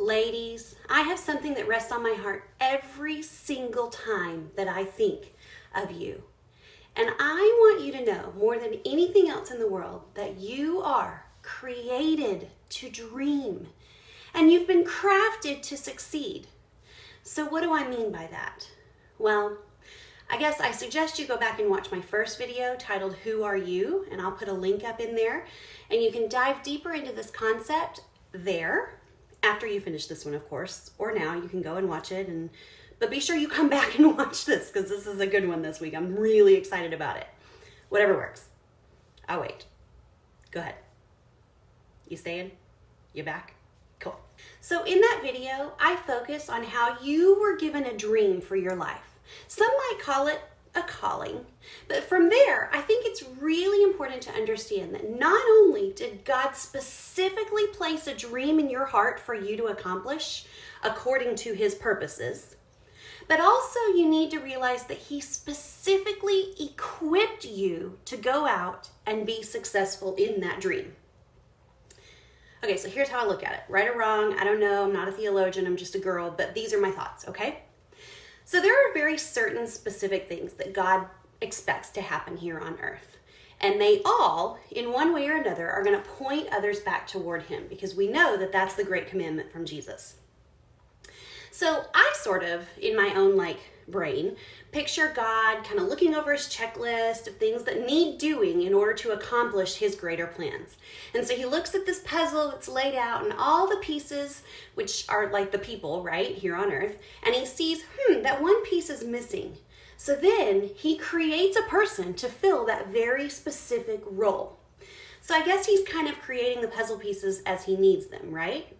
Ladies, I have something that rests on my heart every single time that I think of you. And I want you to know more than anything else in the world that you are created to dream and you've been crafted to succeed. So what do I mean by that? Well, I guess I suggest you go back and watch my first video titled Who Are You? And I'll put a link up in there and you can dive deeper into this concept there. After you finish this one, of course, or now you can go and watch it. But be sure you come back and watch this because this is a good one this week. I'm really excited about it. Whatever works. I'll wait. Go ahead. You staying? You back? Cool. So in that video, I focus on how you were given a dream for your life. Some might call it a calling, but from there, I think it's really important to understand that not only did God specifically place a dream in your heart for you to accomplish according to his purposes, but also you need to realize that he specifically equipped you to go out and be successful in that dream. Okay, so here's how I look at it. Right or wrong, I don't know, I'm not a theologian, I'm just a girl, but these are my thoughts, okay? So there are very certain specific things that God expects to happen here on earth. And they all, in one way or another, are going to point others back toward him because we know that that's the great commandment from Jesus. So I sort of, in my own brain, picture God kind of looking over his checklist of things that need doing in order to accomplish his greater plans. And so he looks at this puzzle that's laid out and all the pieces, which are like the people, right, here on earth, and he sees, that one piece is missing. So then he creates a person to fill that very specific role. So I guess he's kind of creating the puzzle pieces as he needs them, right?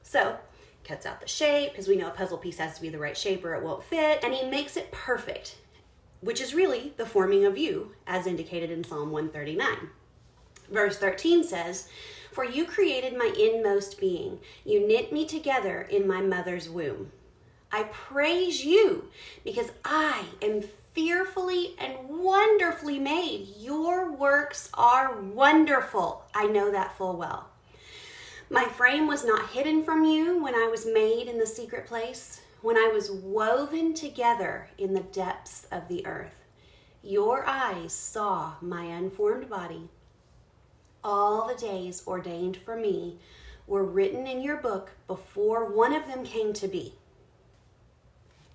So cuts out the shape because we know a puzzle piece has to be the right shape or it won't fit, and he makes it perfect, which is really the forming of you as indicated in Psalm 139. Verse 13 says, "For you created my inmost being. You knit me together in my mother's womb. I praise you because I am fearfully and wonderfully made. Your works are wonderful. I know that full well. My frame was not hidden from you when I was made in the secret place, when I was woven together in the depths of the earth. Your eyes saw my unformed body. All the days ordained for me were written in your book before one of them came to be."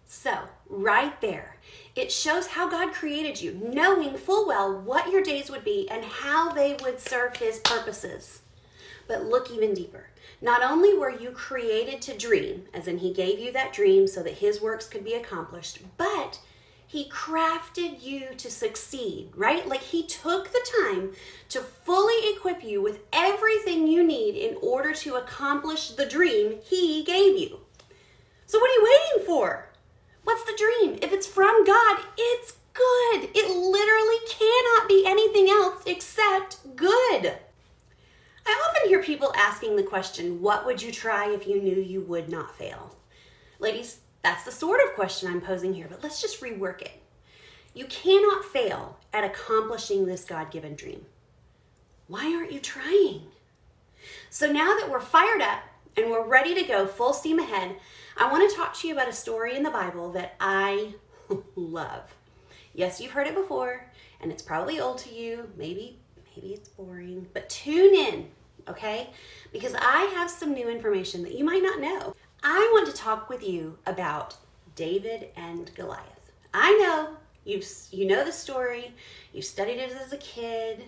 So, right there, it shows how God created you, knowing full well what your days would be and how they would serve his purposes. But look even deeper. Not only were you created to dream, as in he gave you that dream so that his works could be accomplished, but he crafted you to succeed, right? Like he took the time to fully equip you with everything you need in order to accomplish the dream he gave you. So what are you waiting for? What's the dream? If it's from God, it's good. It literally cannot be anything else except good. I often hear people asking the question, what would you try if you knew you would not fail? Ladies, that's the sort of question I'm posing here, but let's just rework it. You cannot fail at accomplishing this God-given dream. Why aren't you trying? So now that we're fired up and we're ready to go full steam ahead, I want to talk to you about a story in the Bible that I love. Yes, you've heard it before, and it's probably old to you. Maybe it's boring, but tune in, okay? Because I have some new information that you might not know. I want to talk with you about David and Goliath. I know you know the story. You studied it as a kid.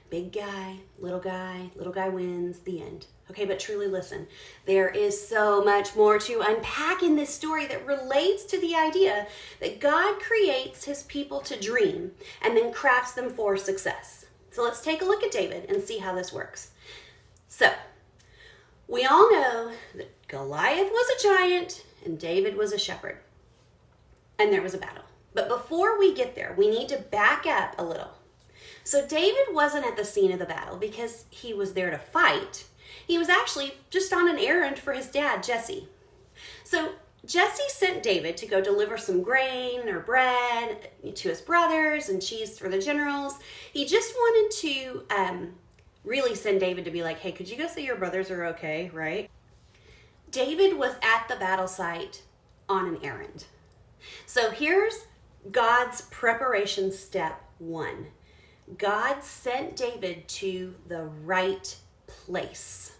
Big guy, little guy wins, the end. Okay, but truly listen, there is so much more to unpack in this story that relates to the idea that God creates his people to dream and then crafts them for success. So let's take a look at David and see how this works. So, we all know that Goliath was a giant and David was a shepherd. And there was a battle. But before we get there, we need to back up a little. So David wasn't at the scene of the battle because he was there to fight. He was actually just on an errand for his dad, Jesse. So Jesse sent David to go deliver some grain or bread to his brothers and cheese for the generals. He just wanted to really send David to be like, hey, could you go see your brothers are okay, right? David was at the battle site on an errand. So here's God's preparation step 1. God sent David to the right place.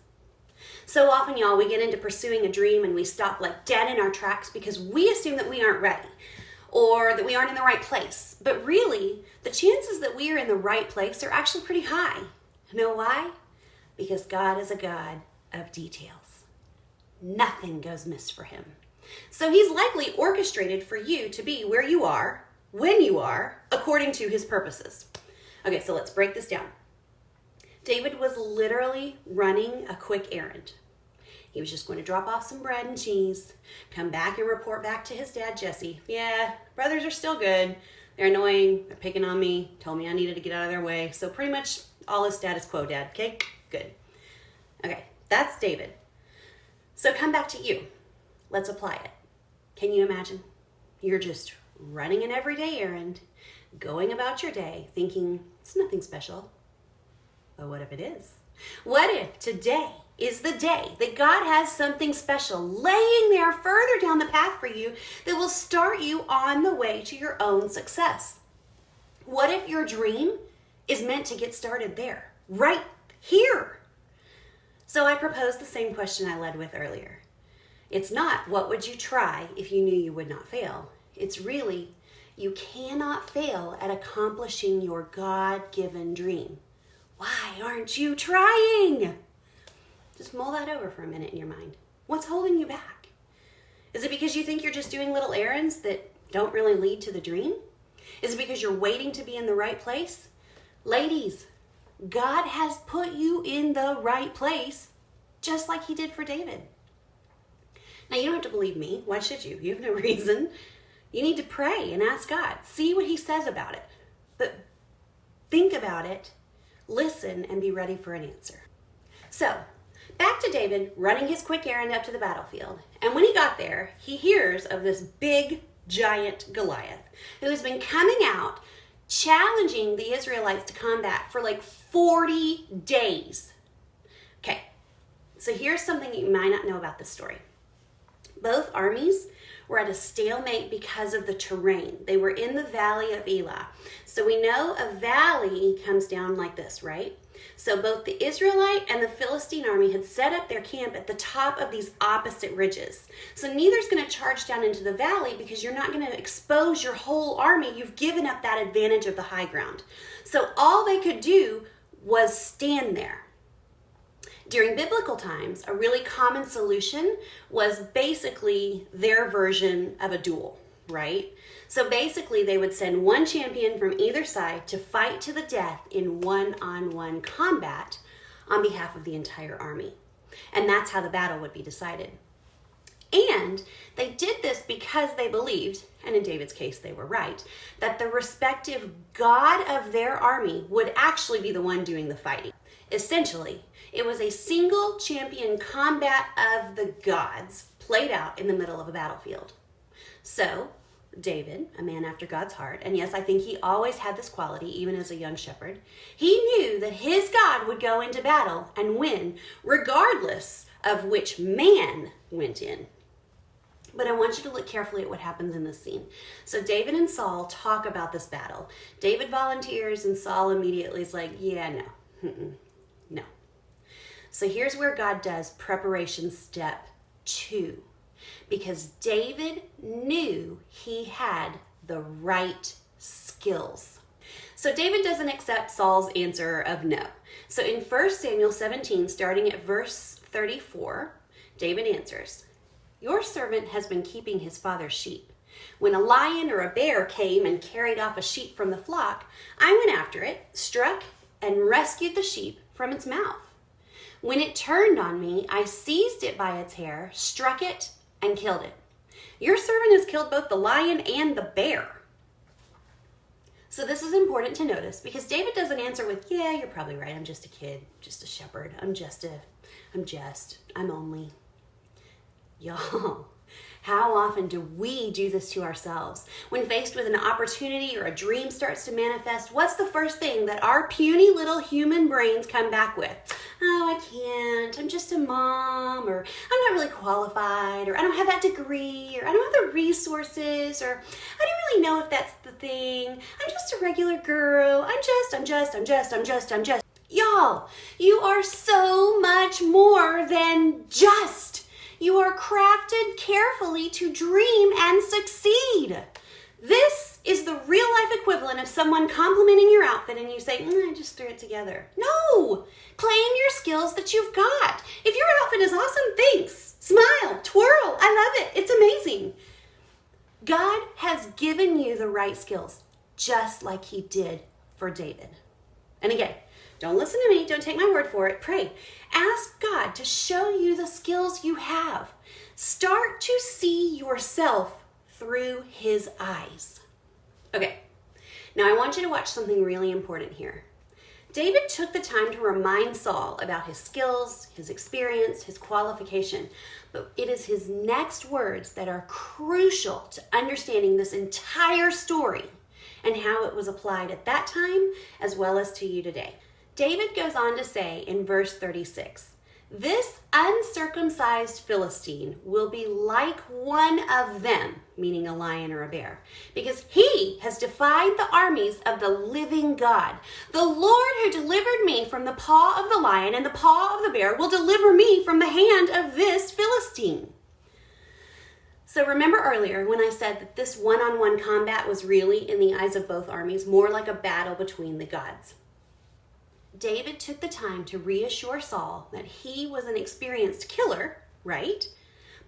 So often, y'all, we get into pursuing a dream and we stop like dead in our tracks because we assume that we aren't ready or that we aren't in the right place. But really, the chances that we are in the right place are actually pretty high. You know why? Because God is a God of details. Nothing goes miss for him. So he's likely orchestrated for you to be where you are, when you are, according to his purposes. Okay, so let's break this down. David was literally running a quick errand. He was just going to drop off some bread and cheese, come back and report back to his dad, Jesse. Yeah, brothers are still good. They're annoying. They're picking on me. Told me I needed to get out of their way. So pretty much all is status quo, Dad. Okay, good. Okay, that's David. So come back to you. Let's apply it. Can you imagine? You're just running an everyday errand, going about your day, thinking it's nothing special. But what if it is? What if today is the day that God has something special laying there further down the path for you that will start you on the way to your own success? What if your dream is meant to get started there, right here? So I propose the same question I led with earlier. It's not, what would you try if you knew you would not fail? It's really, you cannot fail at accomplishing your God-given dream. Why aren't you trying? Just mull that over for a minute in your mind. What's holding you back? Is it because you think you're just doing little errands that don't really lead to the dream? Is it because you're waiting to be in the right place? Ladies, God has put you in the right place, just like he did for David. Now, you don't have to believe me. Why should you? You have no reason. You need to pray and ask God. See what he says about it. But think about it, listen, and be ready for an answer. So, back to David running his quick errand up to the battlefield. And when he got there, he hears of this big, giant Goliath who has been coming out challenging the Israelites to combat for like 40 days. Okay, so here's something you might not know about this story. Both armies were at a stalemate because of the terrain. They were in the valley of Elah. So we know a valley comes down like this, right? So both the Israelite and the Philistine army had set up their camp at the top of these opposite ridges. So neither's going to charge down into the valley because you're not going to expose your whole army. You've given up that advantage of the high ground. So all they could do was stand there. During biblical times, a really common solution was basically their version of a duel, right? So basically they would send one champion from either side to fight to the death in one-on-one combat on behalf of the entire army. And that's how the battle would be decided. And they did this because they believed, and in David's case they were right, that the respective god of their army would actually be the one doing the fighting. Essentially, it was a single champion combat of the gods played out in the middle of a battlefield. So, David, a man after God's heart, and yes, I think he always had this quality, even as a young shepherd, he knew that his God would go into battle and win, regardless of which man went in. But I want you to look carefully at what happens in this scene. So David and Saul talk about this battle. David volunteers and Saul immediately is like, yeah, no. No. So here's where God does preparation step 2. Because David knew he had the right skills. So David doesn't accept Saul's answer of no. So in 1 Samuel 17, starting at verse 34, David answers, "Your servant has been keeping his father's sheep. When a lion or a bear came and carried off a sheep from the flock, I went after it, struck, and rescued the sheep from its mouth. When it turned on me, I seized it by its hair, struck it, and killed it. Your servant has killed both the lion and the bear." So this is important to notice because David doesn't answer with, yeah, you're probably right. I'm just a kid, just a shepherd. I'm only. Y'all, How often do we do this to ourselves? When faced with an opportunity or a dream starts to manifest, what's the first thing that our puny little human brains come back with? Oh, I can't. I'm just a mom, or I'm not really qualified, or I don't have that degree, or I don't have the resources, or I don't really know if that's the thing. I'm just a regular girl. I'm just. Y'all, you are so much more than just. You are crafted carefully to dream and succeed. This is the real life equivalent of someone complimenting your outfit and you say, I just threw it together. No, claim your skills that you've got. If your outfit is awesome, thanks. Smile, twirl, I love it. It's amazing. God has given you the right skills, just like he did for David. And again, don't listen to me. Don't take my word for it. Pray. Ask God to show you the skills you have. Start to see yourself through his eyes. Okay, now I want you to watch something really important here. David took the time to remind Saul about his skills, his experience, his qualification, but it is his next words that are crucial to understanding this entire story and how it was applied at that time as well as to you today. David goes on to say in verse 36, this uncircumcised Philistine will be like one of them, meaning a lion or a bear, because he has defied the armies of the living God. The Lord who delivered me from the paw of the lion and the paw of the bear will deliver me from the hand of this Philistine. So remember earlier when I said that this one-on-one combat was really, in the eyes of both armies, more like a battle between the gods. David took the time to reassure Saul that he was an experienced killer, right?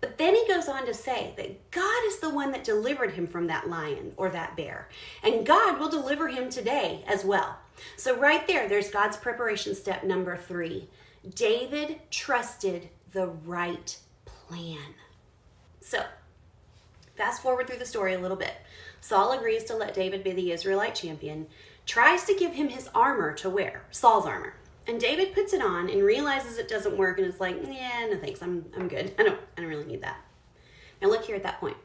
But then he goes on to say that God is the one that delivered him from that lion or that bear. And God will deliver him today as well. So right there's God's preparation step number 3. David trusted the right plan. So fast forward through the story a little bit. Saul agrees to let David be the Israelite champion, tries to give him his armor to wear, Saul's armor. And David puts it on and realizes it doesn't work and is like, yeah, no thanks, I'm good. I don't really need that. Now look here at that point.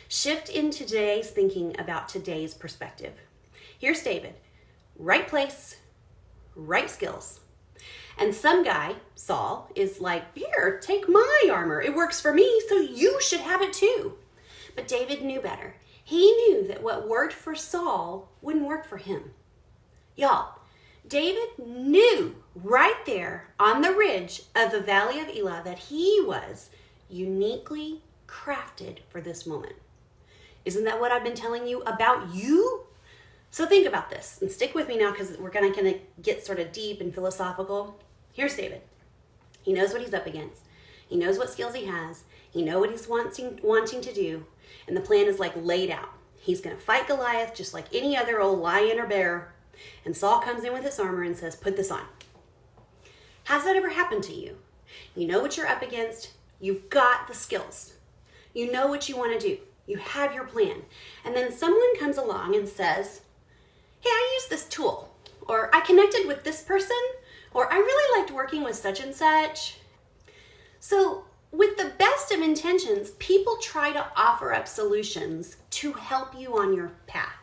Shift into today's thinking about today's perspective. Here's David, right place, right skills. And some guy, Saul, is like, here, take my armor. It works for me, so you should have it too. But David knew better. He knew that what worked for Saul wouldn't work for him. Y'all, David knew right there on the ridge of the Valley of Elah that he was uniquely crafted for this moment. Isn't that what I've been telling you about you? So think about this and stick with me now because we're going to get sort of deep and philosophical. Here's David. He knows what he's up against. He knows what skills he has. He knows what he's wanting to do. And the plan is like laid out. He's going to fight Goliath just like any other old lion or bear. And Saul comes in with his armor and says, put this on. Has that ever happened to you? You know what you're up against. You've got the skills. You know what you want to do. You have your plan. And then someone comes along and says, hey, I used this tool. Or I connected with this person. Or I really liked working with such and such. So with the best of intentions, people try to offer up solutions to help you on your path.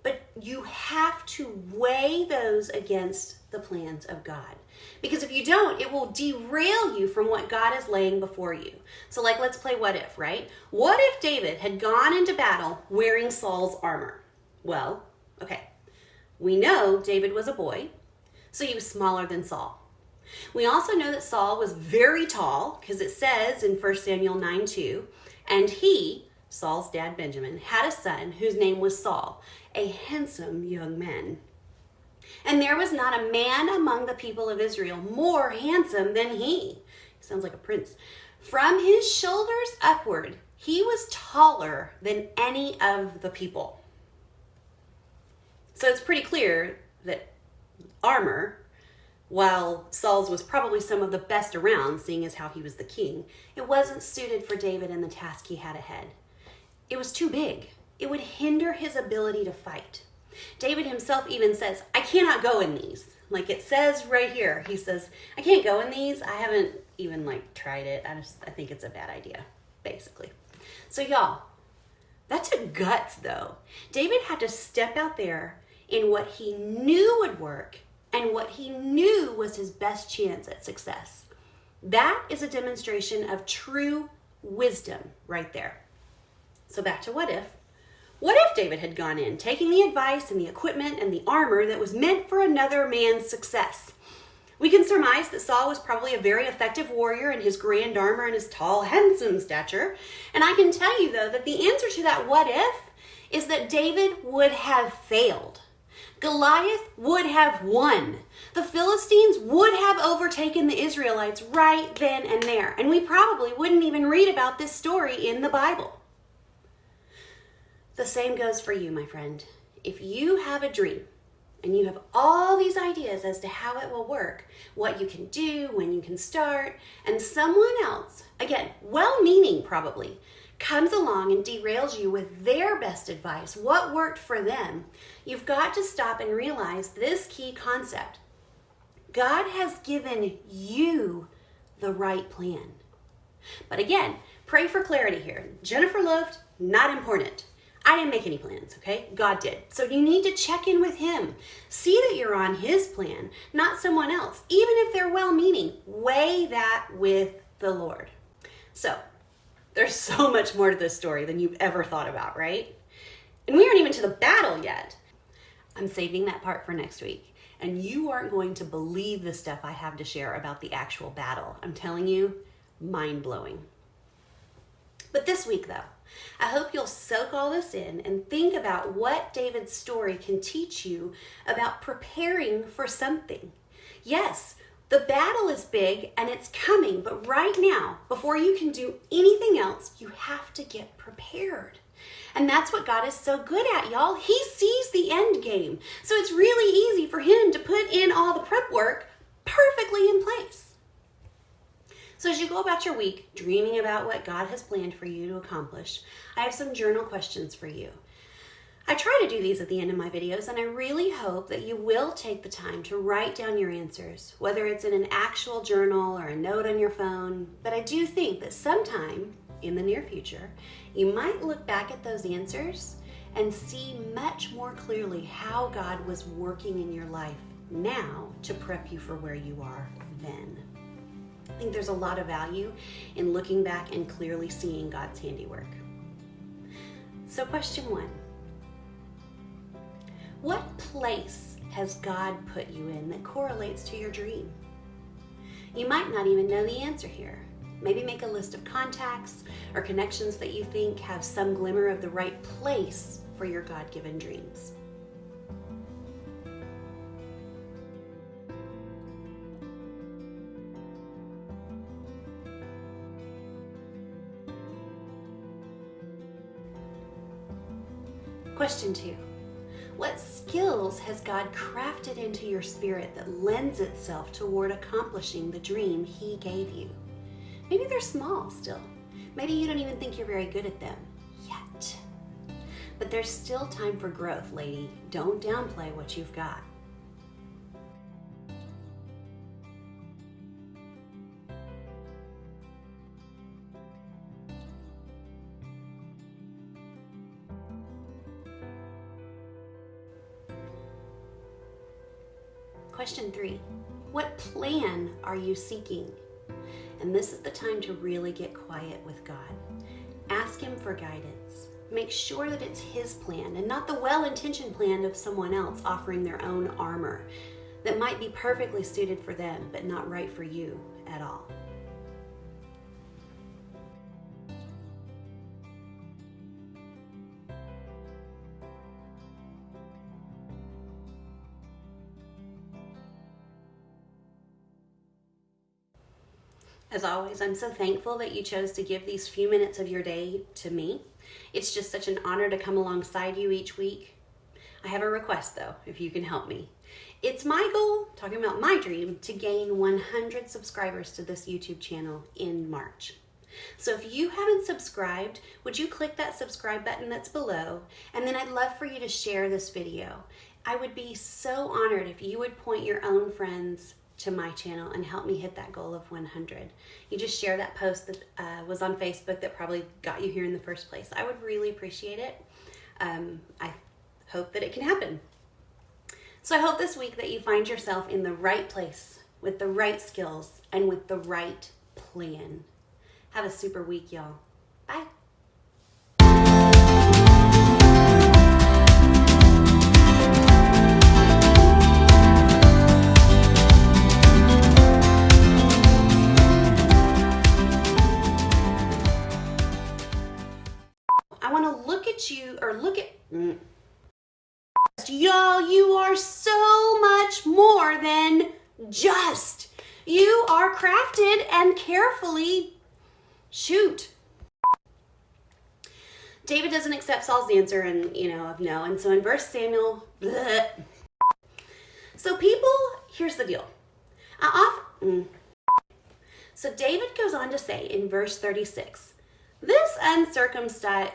But you have to weigh those against the plans of God. Because if you don't, it will derail you from what God is laying before you. So let's play what if, right? What if David had gone into battle wearing Saul's armor? Well, okay, we know David was a boy, so he was smaller than Saul. We also know that Saul was very tall because it says in 1 Samuel 9:2, and he, Saul's dad Benjamin, had a son whose name was Saul, a handsome young man. And there was not a man among the people of Israel more handsome than he. Sounds like a prince. From his shoulders upward, he was taller than any of the people. So it's pretty clear that armor, while Saul's was probably some of the best around, seeing as how he was the king, it wasn't suited for David and the task he had ahead. It was too big. It would hinder his ability to fight. David himself even says, I cannot go in these. Like it says right here, he says, I can't go in these. I haven't even tried it. I think it's a bad idea. basically. So y'all, that took guts though. David had to step out there in what he knew would work and what he knew was his best chance at success. That is a demonstration of true wisdom right there. So back to what if. What if David had gone in, taking the advice and the equipment and the armor that was meant for another man's success? We can surmise that Saul was probably a very effective warrior in his grand armor and his tall, handsome stature. And I can tell you, though, that the answer to that what if is that David would have failed. Goliath would have won. The Philistines would have overtaken the Israelites right then and there. And we probably wouldn't even read about this story in the Bible. The same goes for you, my friend. If you have a dream, and you have all these ideas as to how it will work, what you can do, when you can start, and someone else, again, well-meaning probably, comes along and derails you with their best advice, what worked for them, you've got to stop and realize this key concept. God has given you the right plan. But again, pray for clarity here. Jennifer Loft, not important. I didn't make any plans, okay? God did. So you need to check in with him. See that you're on his plan, not someone else. Even if they're well-meaning, weigh that with the Lord. So there's so much more to this story than you've ever thought about, right? And we aren't even to the battle yet. I'm saving that part for next week. And you aren't going to believe the stuff I have to share about the actual battle. I'm telling you, mind-blowing. But this week, though, I hope you'll soak all this in and think about what David's story can teach you about preparing for something. Yes, the battle is big and it's coming, but right now, before you can do anything else, you have to get prepared. And that's what God is so good at, y'all. He sees the end game. So it's really easy for him to put in all the prep work perfectly in place. So as you go about your week, dreaming about what God has planned for you to accomplish, I have some journal questions for you. I try to do these at the end of my videos, and I really hope that you will take the time to write down your answers, whether it's in an actual journal or a note on your phone. But I do think that sometime in the near future, you might look back at those answers and see much more clearly how God was working in your life now to prep you for where you are then. I think there's a lot of value in looking back and clearly seeing God's handiwork. So question 1. What place has God put you in that correlates to your dream? You might not even know the answer here. Maybe make a list of contacts or connections that you think have some glimmer of the right place for your God-given dreams. Question 2. What skills has God crafted into your spirit that lends itself toward accomplishing the dream he gave you? Maybe they're small still. Maybe you don't even think you're very good at them yet. But there's still time for growth, lady. Don't downplay what you've got. Question 3, what plan are you seeking? And this is the time to really get quiet with God. Ask him for guidance. Make sure that it's his plan and not the well-intentioned plan of someone else offering their own armor that might be perfectly suited for them, but not right for you at all. As always, I'm so thankful that you chose to give these few minutes of your day to me. It's just such an honor to come alongside you each week. I have a request though, if you can help me. It's my goal, talking about my dream, to gain 100 subscribers to this YouTube channel in March. So if you haven't subscribed, would you click that subscribe button that's below? And then I'd love for you to share this video. I would be so honored if you would point your own friends to my channel and help me hit that goal of 100. You just share that post that was on Facebook that probably got you here in the first place. I would really appreciate it. I hope that it can happen. So I hope this week that you find yourself in the right place with the right skills and with the right plan. Have a super week, y'all. Bye. I want to look at you, or look at... Y'all, you are so much more than just. You are crafted and carefully... Shoot. David doesn't accept Saul's answer of no. And so in 1 Samuel... Bleh. So people... Here's the deal. So David goes on to say in verse 36, this uncircumcised